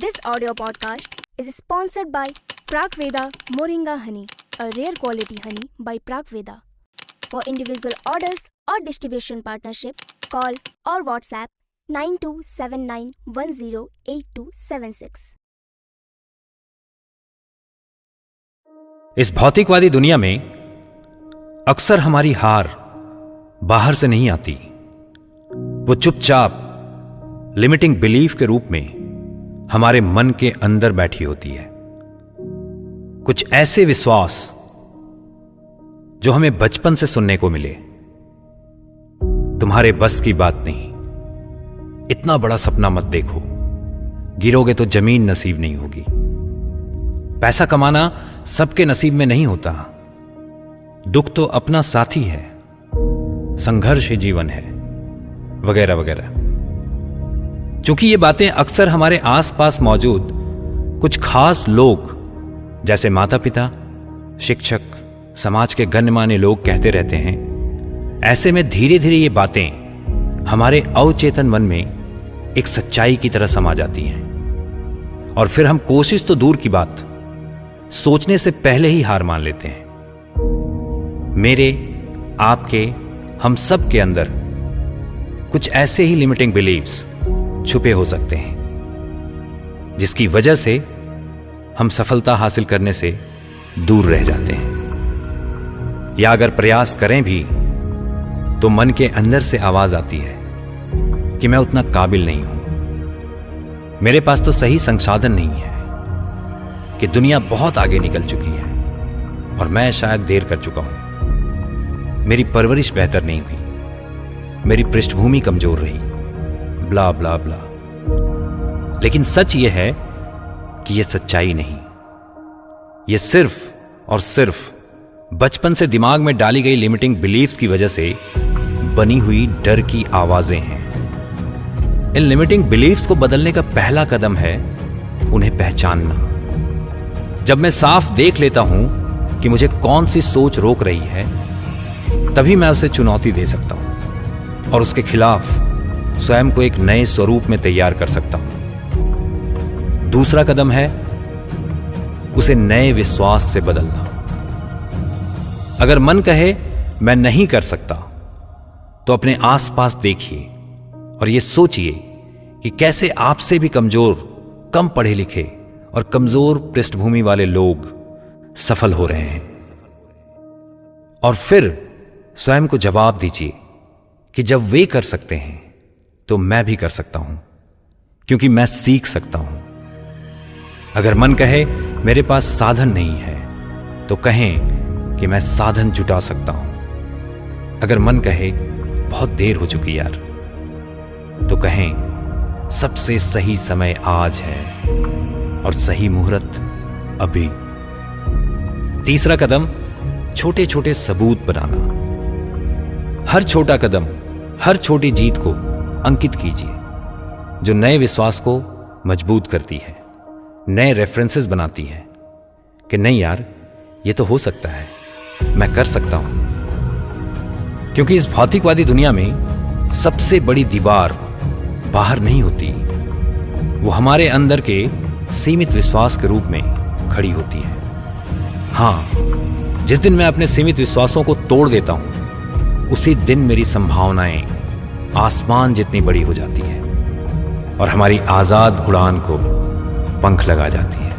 This audio podcast is sponsored by Prakveda Moringa Honey, a rare quality honey by Prakveda. For individual orders or distribution partnership, call or WhatsApp 9279108276. इस भौतिकवादी दुनिया में अक्सर हमारी हार बाहर से नहीं आती, वो चुपचाप लिमिटिंग बिलीफ के रूप में हमारे मन के अंदर बैठी होती है। कुछ ऐसे विश्वास जो हमें बचपन से सुनने को मिले, तुम्हारे बस की बात नहीं, इतना बड़ा सपना मत देखो, गिरोगे तो जमीन नसीब नहीं होगी, पैसा कमाना सबके नसीब में नहीं होता, दुख तो अपना साथी है, संघर्ष ही जीवन है, वगैरह वगैरह। चूंकि ये बातें अक्सर हमारे आसपास मौजूद कुछ खास लोग जैसे माता पिता, शिक्षक, समाज के गण्यमान्य लोग कहते रहते हैं, ऐसे में धीरे धीरे ये बातें हमारे अवचेतन मन में एक सच्चाई की तरह समा जाती हैं और फिर हम कोशिश तो दूर की बात, सोचने से पहले ही हार मान लेते हैं। मेरे, आपके, हम सब के अंदर कुछ ऐसे ही लिमिटिंग बिलीव्स छुपे हो सकते हैं जिसकी वजह से हम सफलता हासिल करने से दूर रह जाते हैं, या अगर प्रयास करें भी तो मन के अंदर से आवाज आती है कि मैं उतना काबिल नहीं हूं, मेरे पास तो सही संसाधन नहीं है, कि दुनिया बहुत आगे निकल चुकी है और मैं शायद देर कर चुका हूं, मेरी परवरिश बेहतर नहीं हुई, मेरी पृष्ठभूमि कमजोर रही, ब्ला ब्ला ब्ला। लेकिन सच यह है कि यह सच्चाई नहीं, यह सिर्फ और सिर्फ बचपन से दिमाग में डाली गई लिमिटिंग बिलीफ्स की वजह से बनी हुई डर की आवाजें हैं। इन लिमिटिंग बिलीफ्स को बदलने का पहला कदम है उन्हें पहचानना। जब मैं साफ देख लेता हूं कि मुझे कौन सी सोच रोक रही है, तभी मैं उसे चुनौती दे सकता हूं और उसके खिलाफ स्वयं को एक नए स्वरूप में तैयार कर सकता हूं। दूसरा कदम है उसे नए विश्वास से बदलना। अगर मन कहे मैं नहीं कर सकता, तो अपने आसपास देखिए और यह सोचिए कि कैसे आपसे भी कमजोर, कम पढ़े लिखे और कमजोर पृष्ठभूमि वाले लोग सफल हो रहे हैं, और फिर स्वयं को जवाब दीजिए कि जब वे कर सकते हैं तो मैं भी कर सकता हूं, क्योंकि मैं सीख सकता हूं। अगर मन कहे मेरे पास साधन नहीं है, तो कहें कि मैं साधन जुटा सकता हूं। अगर मन कहे बहुत देर हो चुकी यार, तो कहें सबसे सही समय आज है और सही मुहूर्त अभी। तीसरा कदम छोटे छोटे सबूत बनाना। हर छोटा कदम, हर छोटी जीत को अंकित कीजिए, जो नए विश्वास को मजबूत करती है, नए रेफरेंसेस बनाती है कि नहीं यार, ये तो हो सकता है, मैं कर सकता हूं। क्योंकि इस भौतिकवादी दुनिया में सबसे बड़ी दीवार बाहर नहीं होती, वो हमारे अंदर के सीमित विश्वास के रूप में खड़ी होती है। हां, जिस दिन मैं अपने सीमित विश्वासों को तोड़ देता हूं, उसी दिन मेरी संभावनाएं आसमान जितनी बड़ी हो जाती है और हमारी आजाद उड़ान को पंख लगा जाती है।